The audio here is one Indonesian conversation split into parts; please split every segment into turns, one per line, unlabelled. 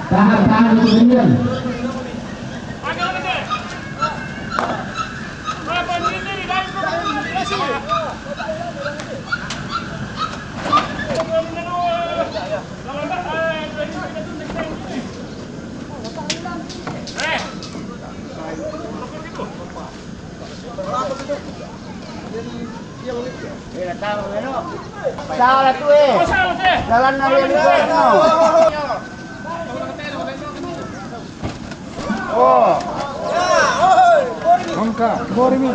Tahan kemudian.
Salah tuh jalan nari oh angka Borimi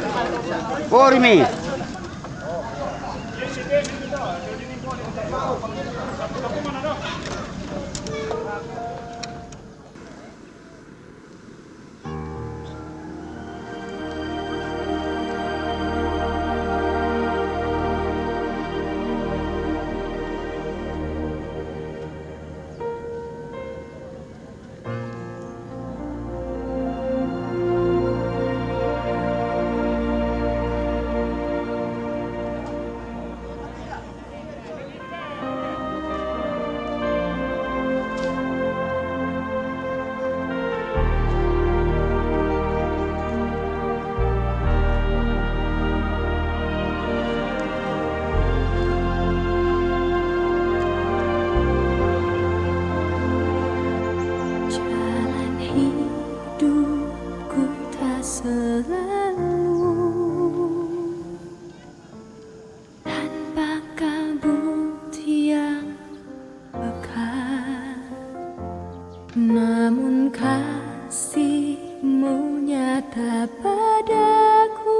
namun kasihmu nyata padaku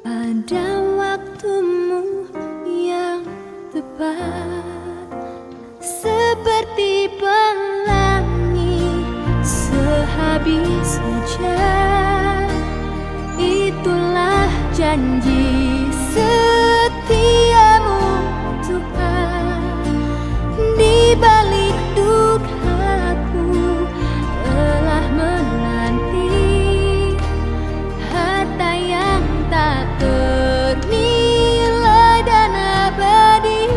pada waktumu yang tepat, seperti pelangi sehabis hujan. Itulah janji setiamu Tuhan, di balik dukaku telah menanti harta yang tak ternilai dan abadi.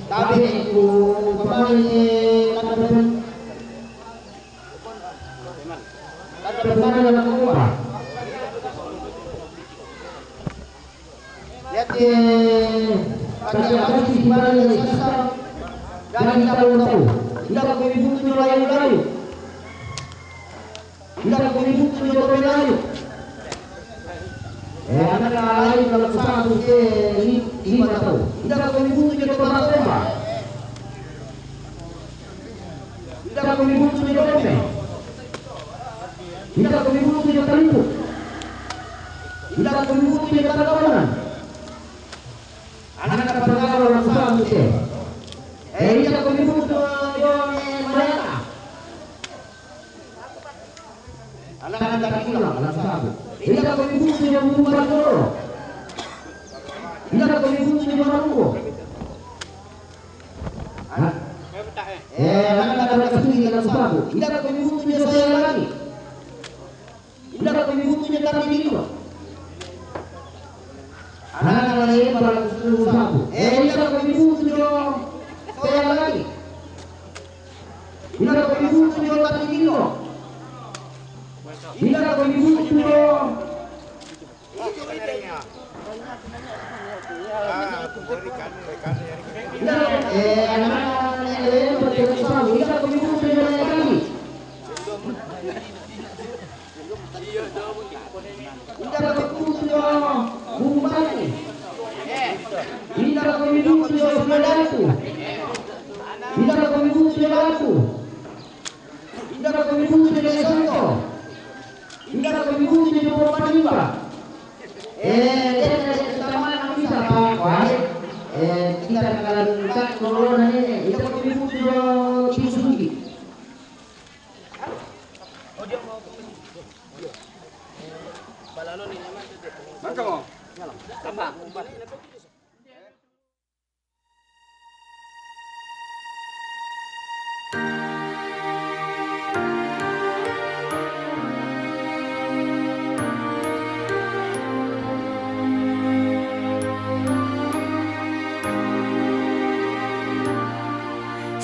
Tapi lihat di apa sih gimana ini jangan tahu tidak begitu layu tidak begitu layu anak lain kalau satu lima tahu tidak begitu coba tidak begitu tidak begitu kaliku tidak begitu kawan anak-anak pengaruh orang satu tidak begitu mereka anak-anak pulang orang satu tidak begitu yang bubar dulu tidak begitu yang baru anak-anak kesini dalam satu tidak begitu yang saya lagi tidak begitu yang kami dulu anak-anak lain para satu tidak begitu yang saya lagi tidak begitu yang kami dulu tidak begitu yang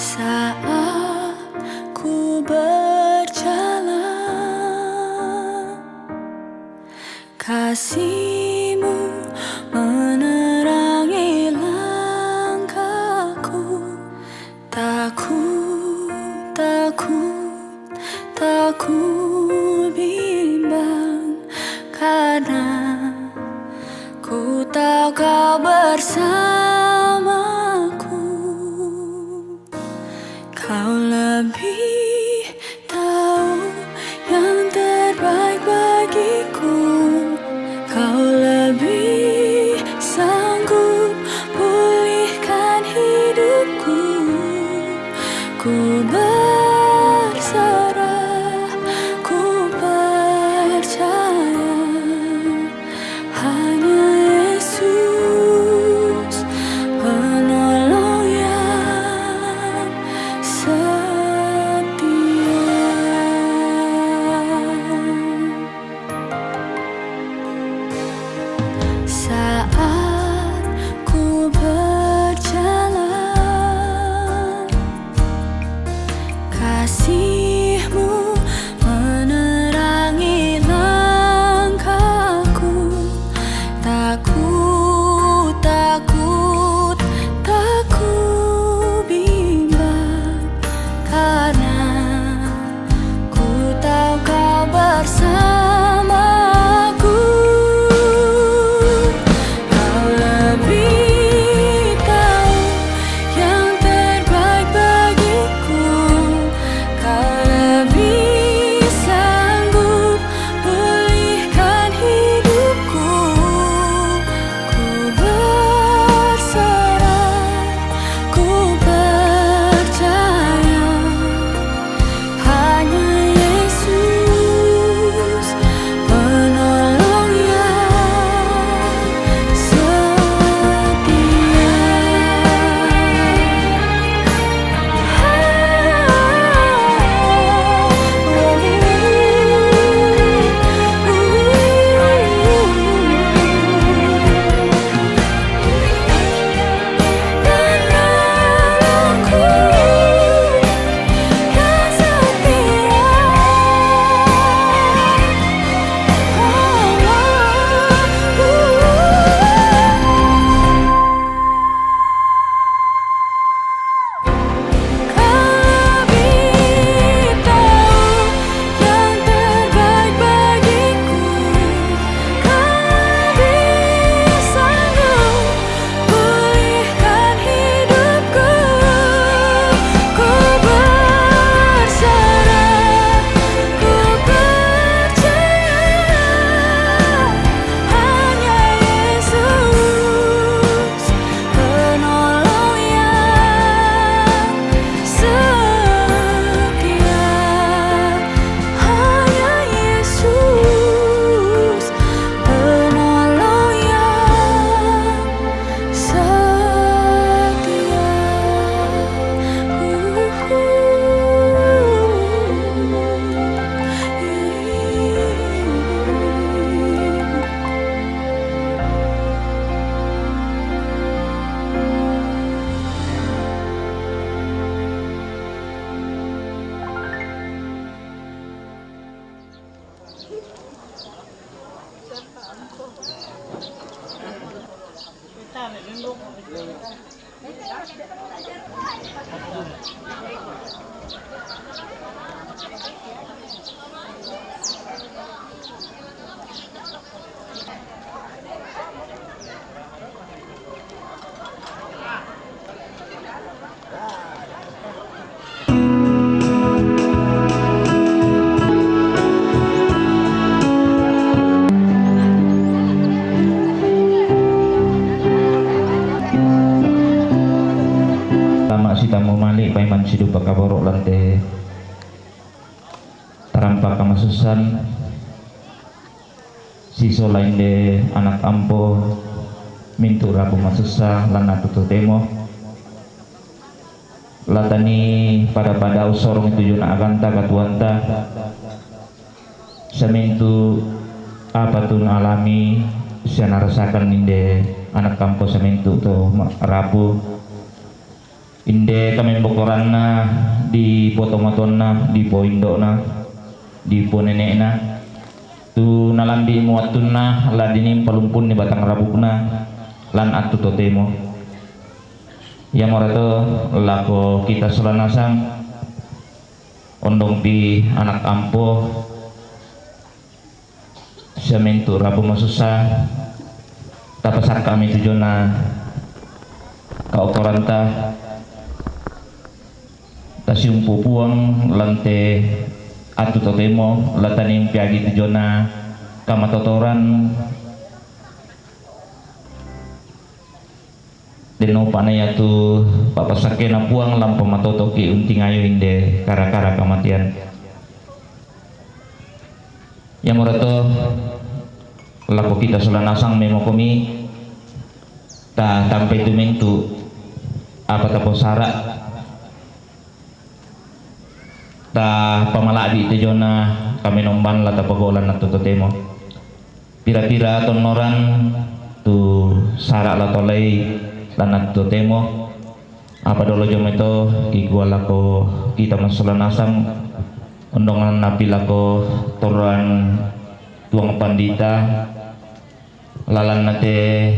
saat ku berjalan, kasih-Mu menerangi langkahku. Tak ku bimbang, karena ku tahu Kau bersamaku. Kau lebih tahu yang terbaik bagiku. Kau lebih sanggup pulihkan hidupku. Ku berserah, ku percaya hanya Yesus
Lama si tamu malik paiman sidu pakaborok lante tarampa kamasusan siso lain de anak ampo mintu rabu masusa lana tutu demo latani pada usorong itu juna aganta katuanta semintu apa tun alami siana rasakan inde anak kampo semintu to rabu inde kami bokoranna di potomatonna di poindona di ponenekna tu nalambi muatunna ladini palumpun ni batang rabukna lan atu totemo yang morato lako kita solanasang ondong di anak ampo sementu rabu masusa tapasak kami tujona kaukoranta tasium pupuang lante atu totemo lataning piagi tujona kamatotoran deno panaya tu papasake na puang lampa matotoki unting ayo inde kara-kara kamatian yang morato lako kita solanasang memo komi ta tampai tu mentu apa tapo sara ta pamaladi te jona kami nomban la ta pagolan na totemo pira-pira tonoran tu sara la tolai lanat totemo apa dolo jometo igwala ko kita masolanasang ondongan napila ko toran tuang pandita lalan nate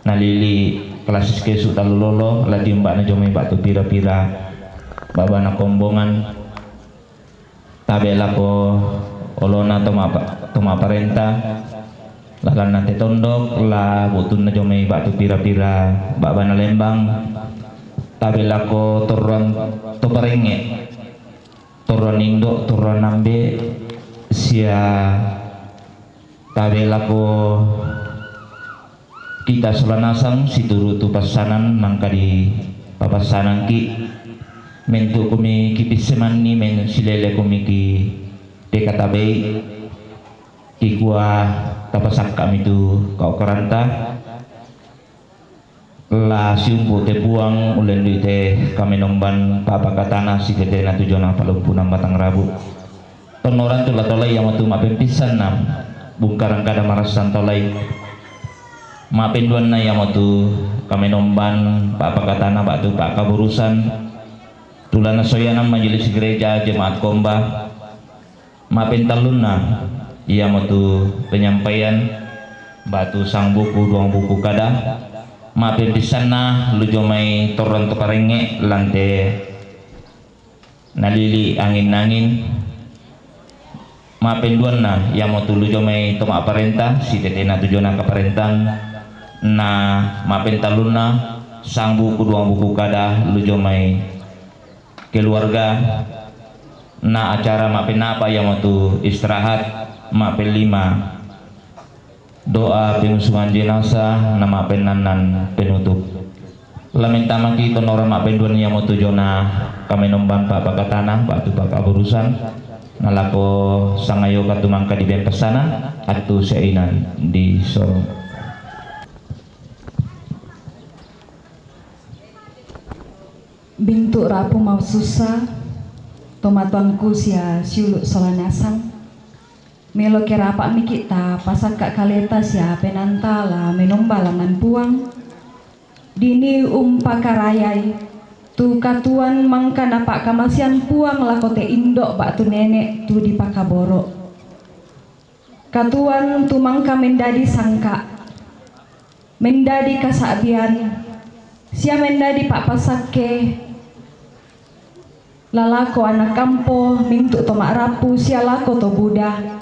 nalili klasis kesu talulolo ladi mbak na jome batu pira-pira babana kombongan tabela ko olona toma parenta lalan nate tondok la butun na jome batu pira-pira babana lembang tabela ko toruan toparenge toruan indo toruan nambe sia tabela ko kita solanasang situru tu pasanan mangka di papasanan ki mentu kumi kipis semani men silele kumi ki dekatabe ki kuah tapasak kami tu kau keranta la siumbu te buang ulen te kami nomban papa katana si tete na tujuan palumpunan batang rabu tonoran tu latolai yang waktu mapempisan nam bungkaran kada marasan tolai mapenduan na yang waktu kami nomban papa katana batu pak kaburusan tulana soyanam majelis gereja jemaat komba mapen talunna ia waktu penyampaian batu sang buku duang buku kada mapen disana lu jomai toron tokarenge lante nalili angin-angin mapen duan na yang waktu lu jomai toma parenta si tetena tujona kaparentang na mapen talunna sang buku duang buku kada lu jomai keluarga na acara mapen apa yang waktu istirahat mapen 5 doa pengusungan jenazah na mapen nanan penutup lamenta maki tonora mapen duan yang waktu jona kami nomban pak pakatana batu pak urusan nalako sangayo katumangka di bempesana atu seinan di Sorong.
Bintu rapu mau susah tomatuanku sia siuluk solanasang melo kerapak mikita pasak kak kaleta sia penantala menombalangan puang dini pakarayai tu katuan mangka napak kamasian puang lakote indok bak tu nenek tu di pakaboro katuan tu mangka mendadi sangka mendadi kasabian sia mendadi pak pasake lalako anak kampo mintu to mak rapu sia lako to Buddha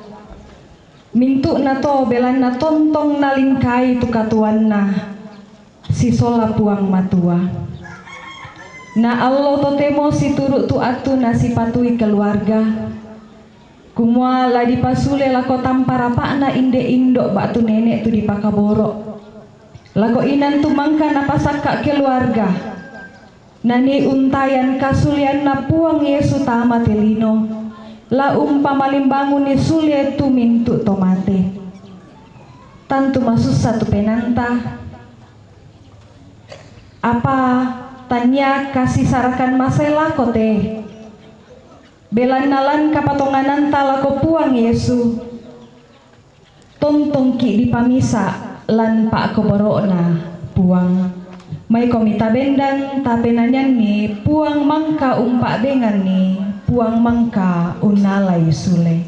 mintu na to belan na tontong na lingkai tu katuan na si sola puang matua na Allah to temo si turut tu atu na si patui keluarga kumua la dipasule lako tampar apa na inde indok batu nenek tu di Pakaboro lako inan tu mangka na pasaka keluarga nani untayan kasulian na puang Yesu tama telino la umpama limbangun ni sulie tu mintu tomate tantu masus satu penanta apa tanya kasih sarakan masela kote belan nalan kapatonganan talako puang Yesu tontong ki di pamisa lan pak koborona puang may komita bendan tapenanyan ni puang mangka umpak dengan ni puang mangka unalay sule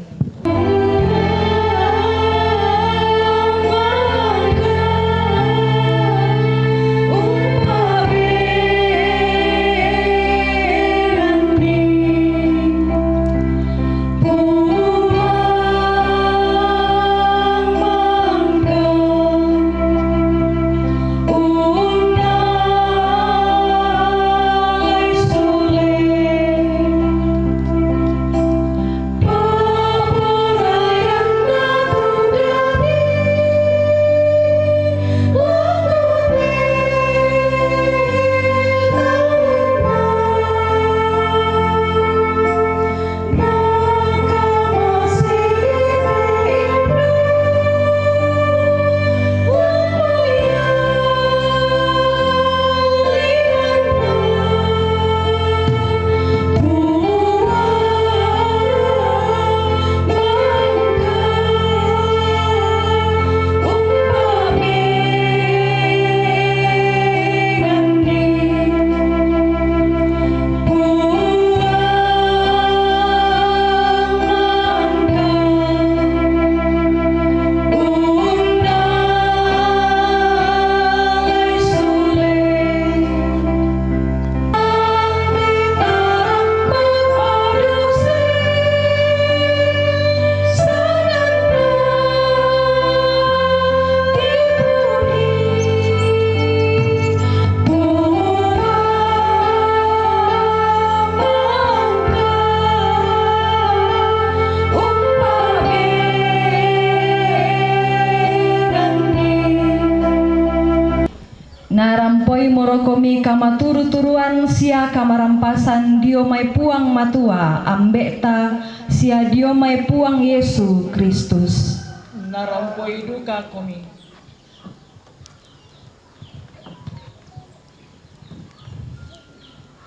narampoi morokomi kama turu-turuan sia kamarampasan diomai puang matua ambekta sia diomai puang Yesu Kristus
narampoi duka komi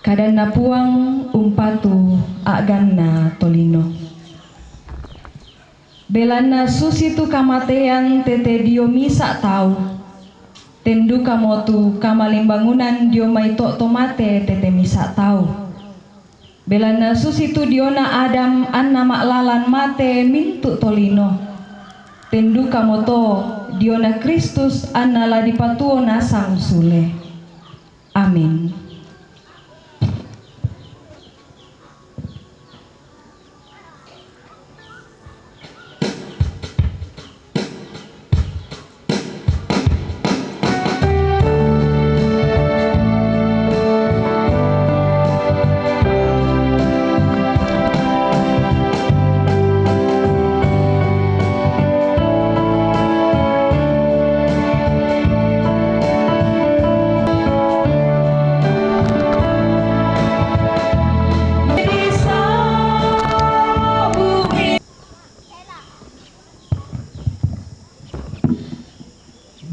kadana puang umpatu aganna tolino belana susitu kamatean tete diomi sak tau tendu kamotu kamalimbangunan diomai tok tomate tete misa tau belana susitu diona Adam anna maklalan mate mintu tolino tendu kamoto diona Kristus anna la dipatuo nasang sule amin.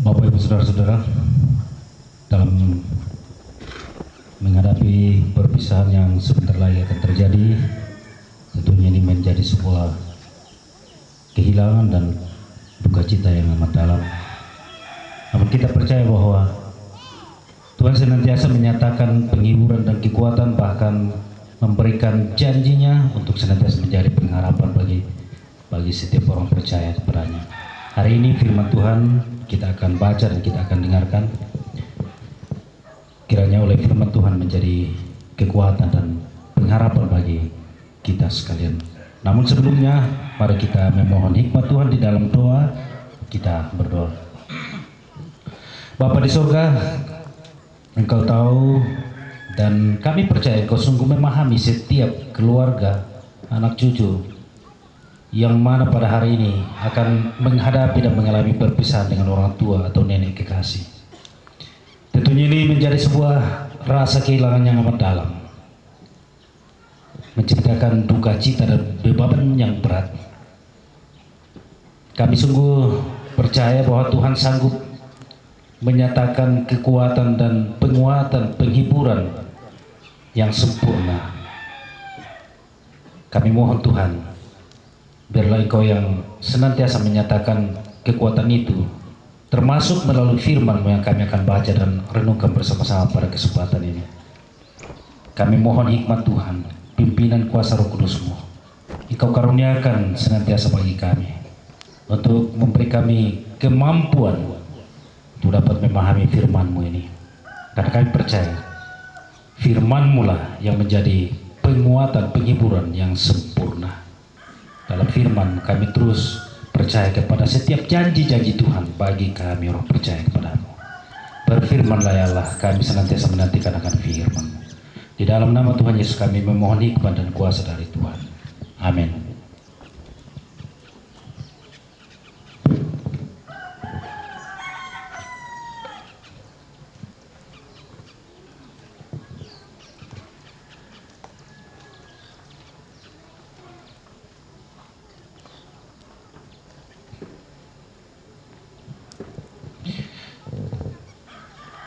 Bapak Ibu Saudara-saudara, dalam menghadapi perpisahan yang sebentar lagi akan terjadi, tentunya ini menjadi sebuah kehilangan dan duka cita yang amat dalam. Namun kita percaya bahwa Tuhan senantiasa menyatakan penghiburan dan kekuatan, bahkan memberikan janjinya untuk senantiasa menjadi pengharapan bagi setiap orang percaya kepadanya. Hari ini firman Tuhan kita akan baca dan kita akan dengarkan kiranya oleh firman Tuhan menjadi kekuatan dan pengharapan bagi kita sekalian. Namun sebelumnya, mari kita memohon hikmat Tuhan di dalam doa. Kita berdoa. Bapa di surga, Engkau tahu dan kami percaya Engkau sungguh memahami setiap keluarga, anak cucu yang mana pada hari ini akan menghadapi dan mengalami perpisahan dengan orang tua atau nenek kekasih. Tentunya ini menjadi sebuah rasa kehilangan yang amat dalam, menciptakan duka cita dan beban yang berat. Kami sungguh percaya bahwa Tuhan sanggup menyatakan kekuatan dan penguatan, penghiburan yang sempurna. Kami mohon Tuhan, biarlah Engkau yang senantiasa menyatakan kekuatan itu, termasuk melalui firman-Mu yang kami akan baca dan renungkan bersama-sama pada kesempatan ini. Kami mohon hikmat Tuhan, pimpinan kuasa Roh Kudus-Mu, Engkau karuniakan senantiasa bagi kami, untuk memberi kami kemampuan untuk dapat memahami firman-Mu ini. Karena kami percaya firman-Mu lah yang menjadi penguatan, penghiburan yang sempurna. Dalam firman kami terus percaya kepada setiap janji-janji Tuhan bagi kami orang percaya kepada-Mu. Berfirmanlah ya Allah, kami senantiasa menantikan akan firman-Mu. Di dalam nama Tuhan Yesus kami memohon hikmat dan kuasa dari Tuhan. Amin.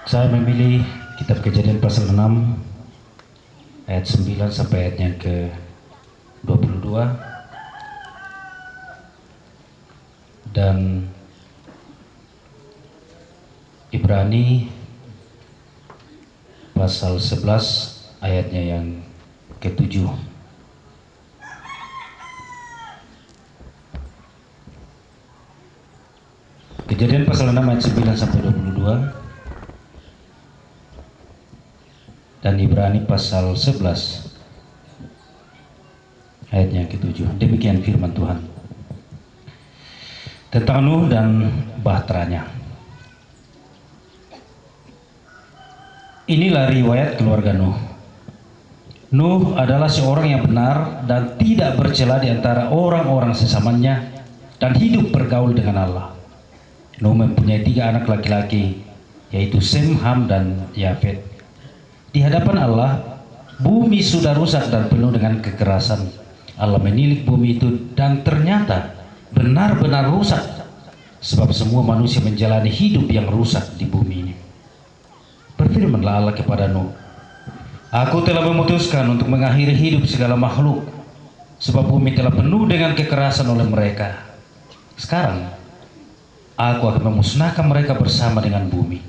Saya memilih kitab Kejadian pasal 6 ayat 9 sampai ayatnya ke 22 dan Ibrani pasal 11 ayatnya yang ke-7. Kejadian pasal 6 ayat 9 sampai 22 dan Ibrani pasal 11 ayatnya ke-7. Demikian firman Tuhan tentang Nuh dan bahteranya. Inilah riwayat keluarga Nuh. Nuh adalah seorang yang benar dan tidak bercela di antara orang-orang sesamanya dan hidup bergaul dengan Allah. Nuh mempunyai 3 anak laki-laki, yaitu Sem, Ham, dan Yafet. Di hadapan Allah, bumi sudah rusak dan penuh dengan kekerasan. Allah menilik bumi itu dan ternyata benar-benar rusak, sebab semua manusia menjalani hidup yang rusak di bumi ini. Berfirmanlah Allah kepada Nuh, Aku telah memutuskan untuk mengakhiri hidup segala makhluk, sebab bumi telah penuh dengan kekerasan oleh mereka. Sekarang, Aku akan memusnahkan mereka bersama dengan bumi.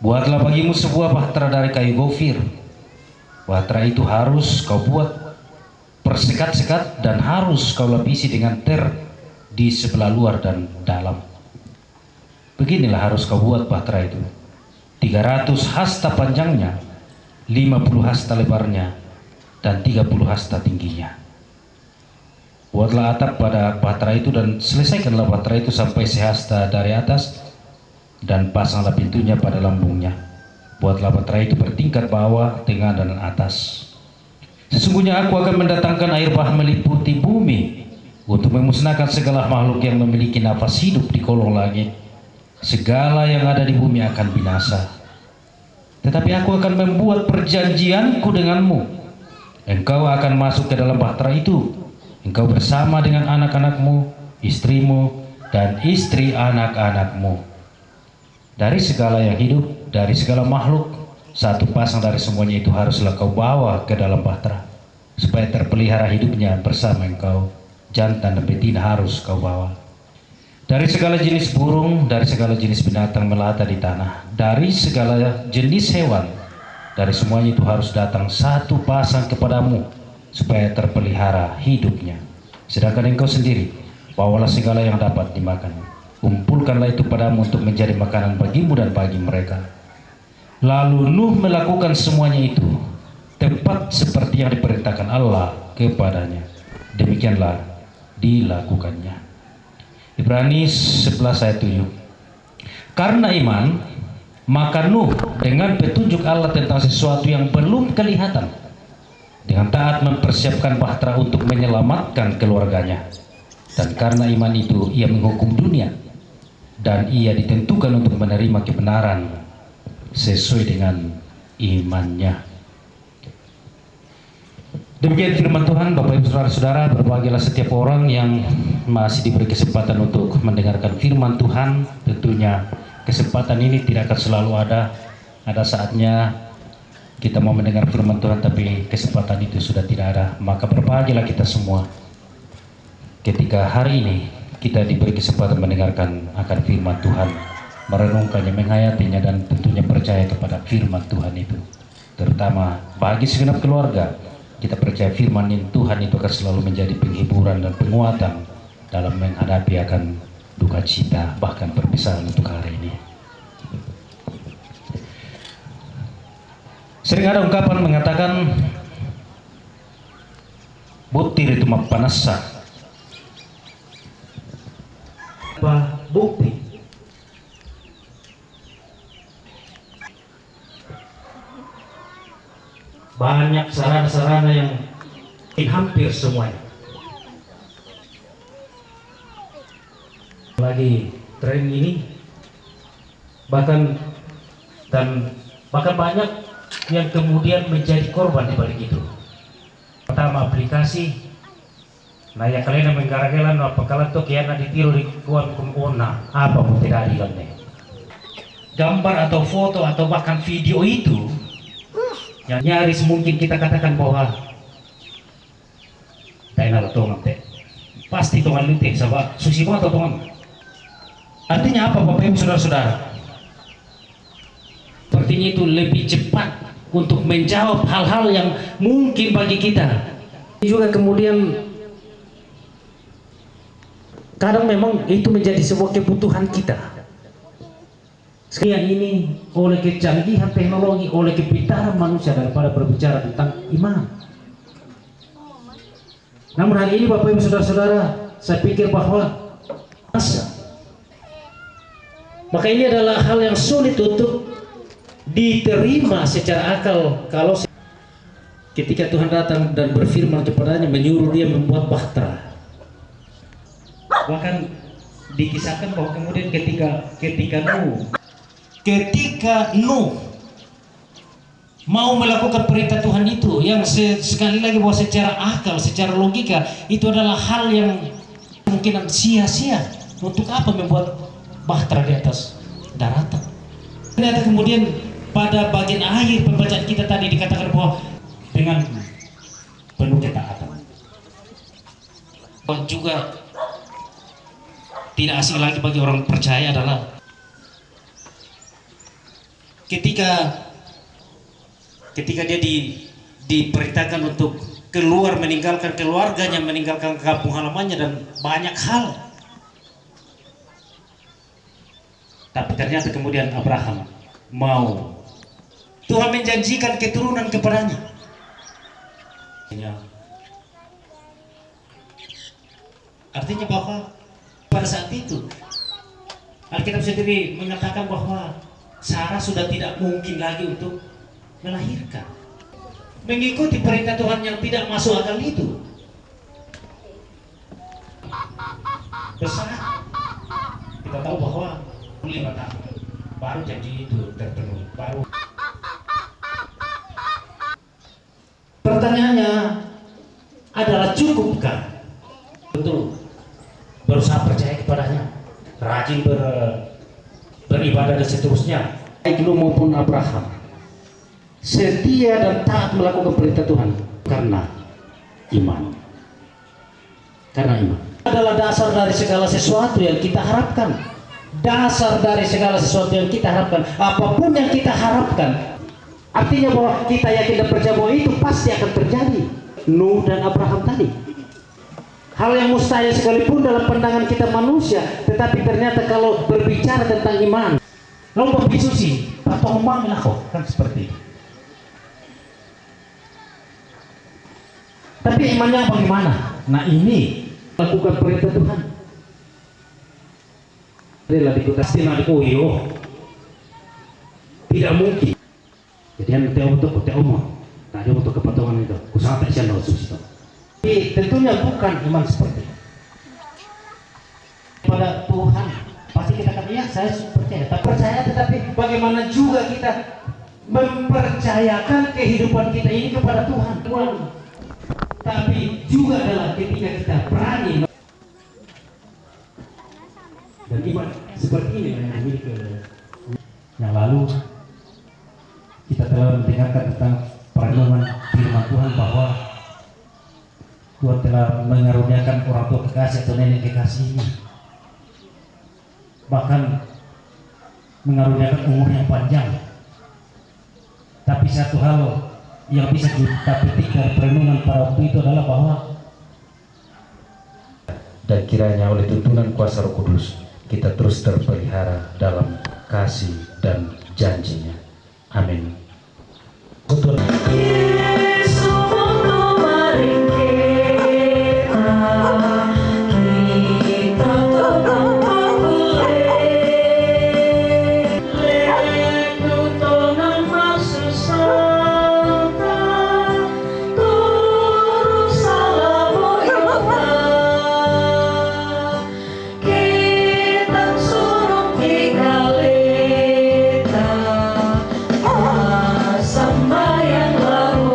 Buatlah bagimu sebuah bahtera dari kayu gofir. Bahtera itu harus kau buat persekat-sekat dan harus kau lapisi dengan ter di sebelah luar dan dalam. Beginilah harus kau buat bahtera itu: 300 hasta panjangnya, 50 hasta lebarnya, dan 30 hasta tingginya. Buatlah atap pada bahtera itu dan selesaikanlah bahtera itu sampai sehasta dari atas, dan pasanglah pintunya pada lambungnya. Buatlah bahtera itu bertingkat bawah, tengah, dan atas. Sesungguhnya Aku akan mendatangkan air bah meliputi bumi untuk memusnahkan segala makhluk yang memiliki nafas hidup di kolong langit. Segala yang ada di bumi akan binasa. Tetapi Aku akan membuat perjanjianku denganmu. Engkau akan masuk ke dalam bahtera itu, engkau bersama dengan anak-anakmu, istrimu, dan istri anak-anakmu. Dari segala yang hidup, dari segala makhluk, 1 pasang dari semuanya itu haruslah kau bawa ke dalam bahtera, supaya terpelihara hidupnya bersama engkau. Jantan dan betina harus kau bawa. Dari segala jenis burung, dari segala jenis binatang melata di tanah, dari segala jenis hewan, dari semuanya itu harus datang 1 pasang kepadamu, supaya terpelihara hidupnya. Sedangkan engkau sendiri, bawalah segala yang dapat dimakan. Kumpulkanlah itu padamu untuk menjadi makanan bagimu dan bagi mereka. Lalu Nuh melakukan semuanya itu tepat seperti yang diperintahkan Allah kepadanya. Demikianlah dilakukannya. Ibrani 11 ayat 7. Karena iman, maka Nuh dengan petunjuk Allah tentang sesuatu yang belum kelihatan, dengan taat mempersiapkan bahtera untuk menyelamatkan keluarganya. Dan karena iman itu ia menghukum dunia, dan ia ditentukan untuk menerima kebenaran sesuai dengan imannya. Demikian firman Tuhan. Bapak Ibu Saudara-saudara, berbahagialah setiap orang yang masih diberi kesempatan untuk mendengarkan firman Tuhan. Tentunya kesempatan ini tidak akan selalu ada. Ada saatnya kita mau mendengar firman Tuhan tapi kesempatan itu sudah tidak ada. Maka berbahagialah kita semua ketika hari ini kita diberi kesempatan mendengarkan akan firman Tuhan, merenungkannya, menghayatinya, dan tentunya percaya kepada firman Tuhan itu. Terutama bagi segenap keluarga, kita percaya firman Tuhan itu akan selalu menjadi penghiburan dan penguatan dalam menghadapi akan duka cita, bahkan perpisahan untuk hari ini. Sering ada ungkapan mengatakan butir itu mapanasa. Apa bukti? Banyak sarana-sarana yang hampir semuanya. Lagi tren ini bahkan banyak yang kemudian menjadi korban di balik itu. Pertama aplikasi, nah ya kalian menggaragelan apa kalian tuh kiana ditiru di kuan kumona apa pun tidak adilannya. Gambar atau foto atau bahkan video itu yang nyaris mungkin kita katakan bahwa tainal tongan teh pasti tongan lute sabab susi atau tongan. Artinya apa Bapak Ibu Saudara-saudara? Sepertinya itu lebih cepat untuk menjawab hal-hal yang mungkin bagi kita. Juga kemudian kadang memang itu menjadi sebuah kebutuhan kita. Sekian ini oleh kecanggihan teknologi, oleh kepintaran manusia daripada berbicara tentang iman. Namun hari ini Bapak Ibu Saudara-saudara, saya pikir bahwa maka ini adalah hal yang sulit untuk diterima secara akal kalau ketika Tuhan datang dan berfirman kepadanya, menyuruh dia membuat bahtera. Bahkan dikisahkan bahwa kemudian ketika Nuh mau melakukan perintah Tuhan itu, yang sekali lagi bahwa secara akal, secara logika itu adalah hal yang mungkin sia-sia. Untuk apa membuat bahtera di atas daratan? Ternyata kemudian pada bagian akhir pembacaan kita tadi dikatakan bahwa dengan penuh ketaatan. Juga tidak asing lagi bagi orang percaya adalah ketika dia diperintahkan untuk keluar, meninggalkan keluarganya, meninggalkan kampung halamannya dan banyak hal. Tapi ternyata kemudian Abraham mau. Tuhan menjanjikan keturunan kepadanya. Artinya bahwa pada saat itu Alkitab sendiri mengatakan bahwa Sarah sudah tidak mungkin lagi untuk melahirkan. Mengikuti perintah Tuhan yang tidak masuk akal itu. Besar. Kita tahu bahwa 5 tahun baru janji itu terpenuhi. Pertanyaannya adalah cukupkah betul berusaha percaya kepadanya, rajin beribadah dan seterusnya, baik Nuh maupun Abraham, setia dan taat melakukan perintah Tuhan karena iman. Karena iman adalah dasar dari segala sesuatu yang kita harapkan. Dasar dari segala sesuatu yang kita harapkan, apapun yang kita harapkan, artinya bahwa kita yakin dan percaya bahwa itu pasti akan terjadi. Nuh dan Abraham tadi, hal yang mustahil sekalipun dalam pandangan kita manusia, tetapi ternyata kalau berbicara tentang iman, lomba bisusi, apa memanggil aku? Kan seperti itu. Tapi imannya bagaimana? Nah ini lakukan perintah Tuhan. Adalah dikutasi nadikoyo. Tidak mungkin. Jadi yang teo untuk umum. Tadi untuk kepatungan itu. Usaha tak siapa suci itu. Tapi tentunya bukan iman seperti itu. Pada Tuhan pasti kita kata ya saya percaya. Tak percaya tetapi bagaimana juga kita mempercayakan kehidupan kita ini kepada Tuhan. Tapi juga adalah ketika kita berani dan iman seperti ini yang dimiliki oleh yang lalu kita telah mendengarkan tentang perenungan firman Tuhan bahwa Tuhan telah mengaruniakan orang tua kekasih atau nenek kekasih ini, bahkan mengaruniakan umur yang panjang. Tapi satu hal yang bisa kita petik dari perenungan pada waktu itu adalah bahwa dan kiranya oleh tuntunan kuasa Roh Kudus kita terus terpelihara dalam kasih dan janjinya. Amin. Untuk
Sambayang lalu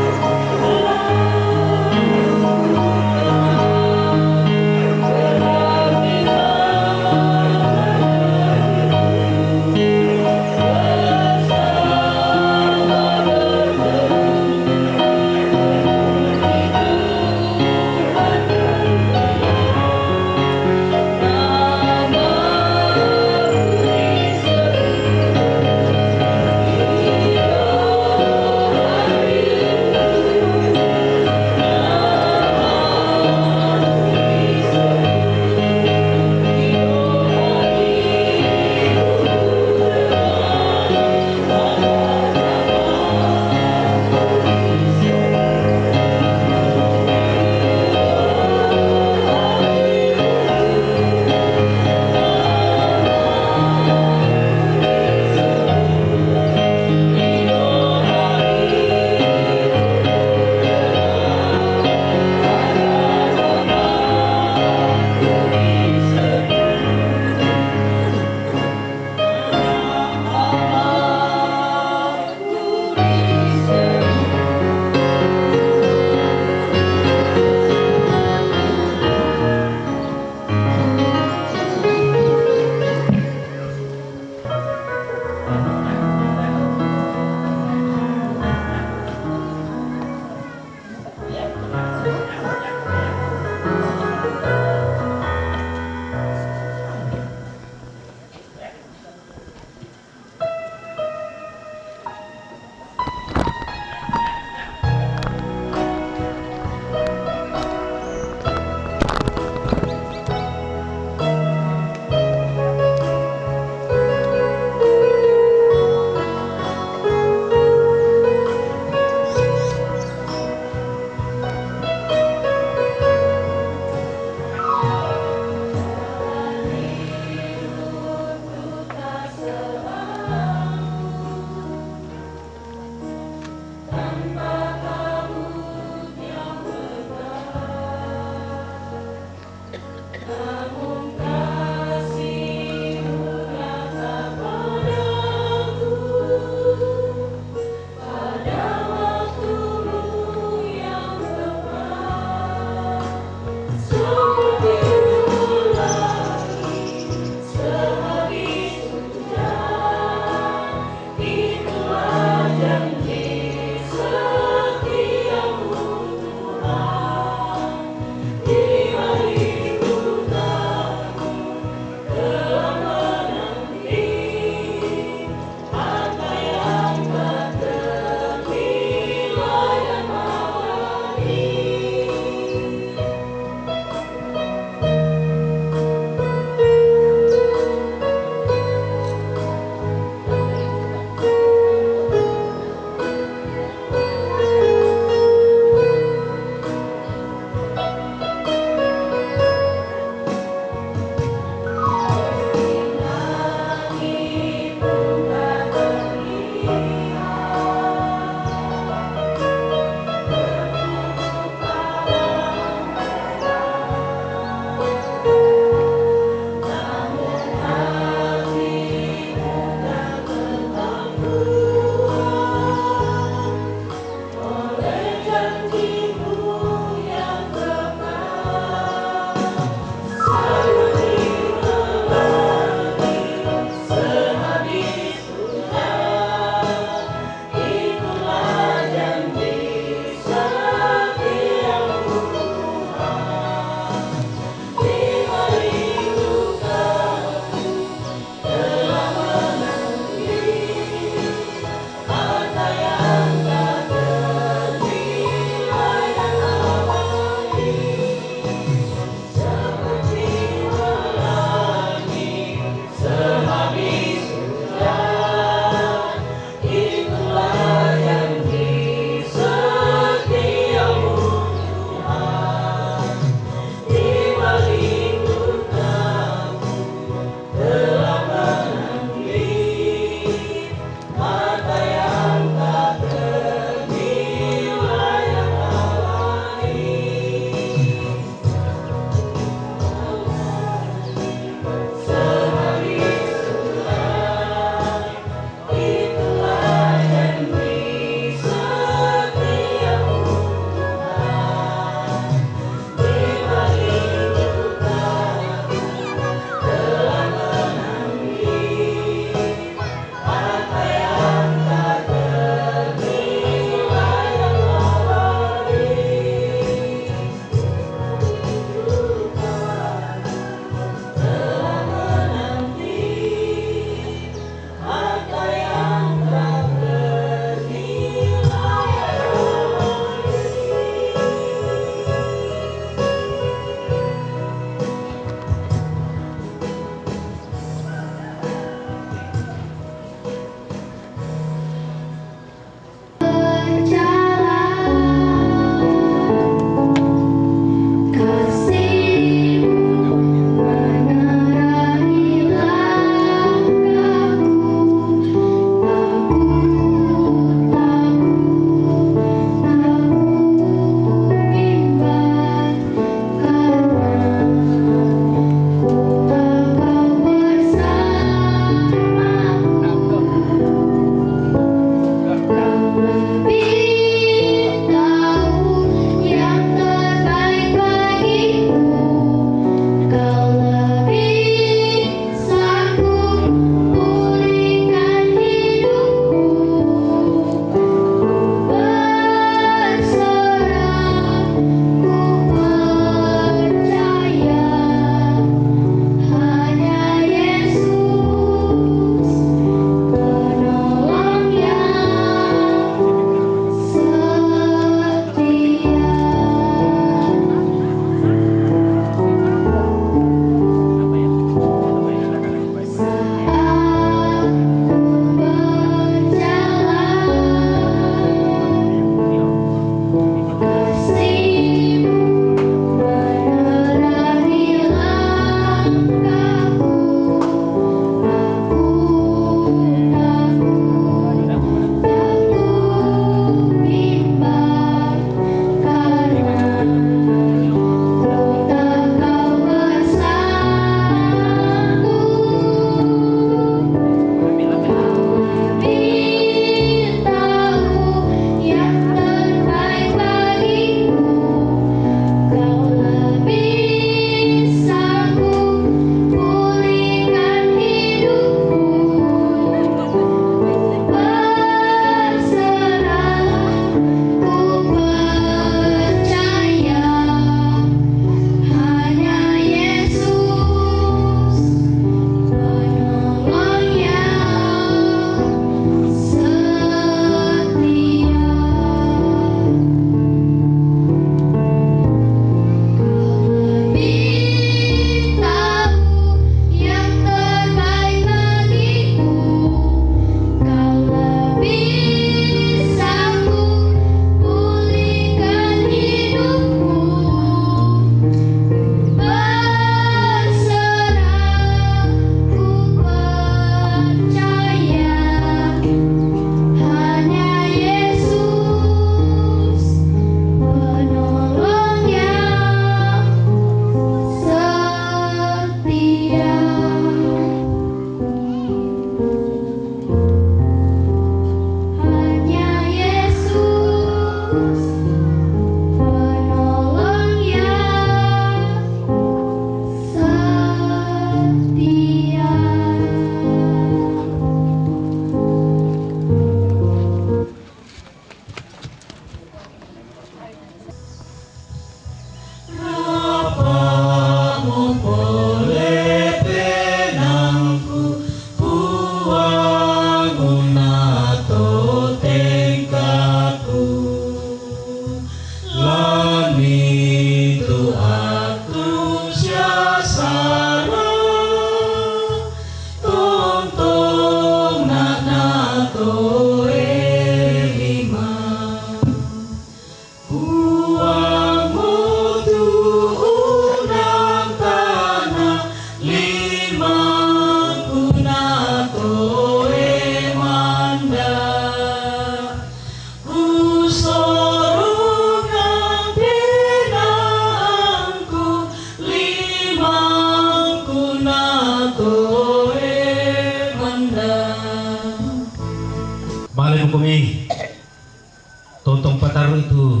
Totong pataru itu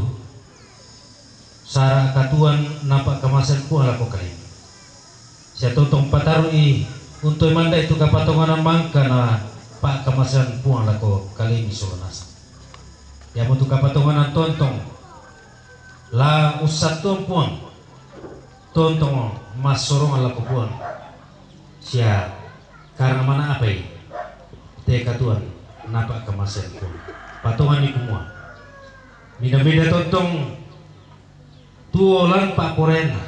sara katuan napa kamasan ku ala ko kali. Sia totong pataru untuk manda itu kapatongan mangka na pak kamasan ku ala ko kali ni solonas. Ya untuk kapatongan tontong la usat puan tontong mas sorong ala ko puan. Sia karena mana apa te katuan napa kamasan ku patongan ni kumua. Bida-bida tontong tuolan pak porena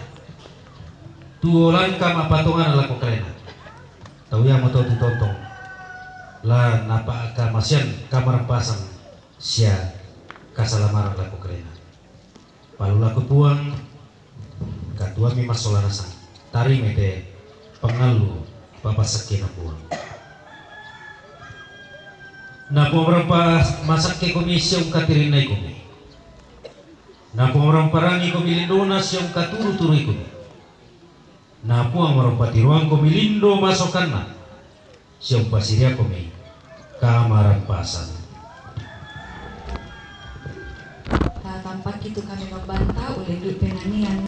tuolan kama patungan ala kokrena tahu yang mau tahu tontong lah napa kamasian kamar pasang sia kasalamaran ala kokrena palu laku puang katua mi masola nasang tari mete pengalu papa sakina puang na pemberapa masak ke komisi yung katirin na ikumi na pemberapa parangi komilindo na siyong katuru-turu ikumi na po ang marampatiruang komilindo masokan na siyong pasirya kumi kamarampasan.
Tampak itu kami membantah oleh Dut Penanian.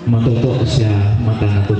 Matuto siya mata na to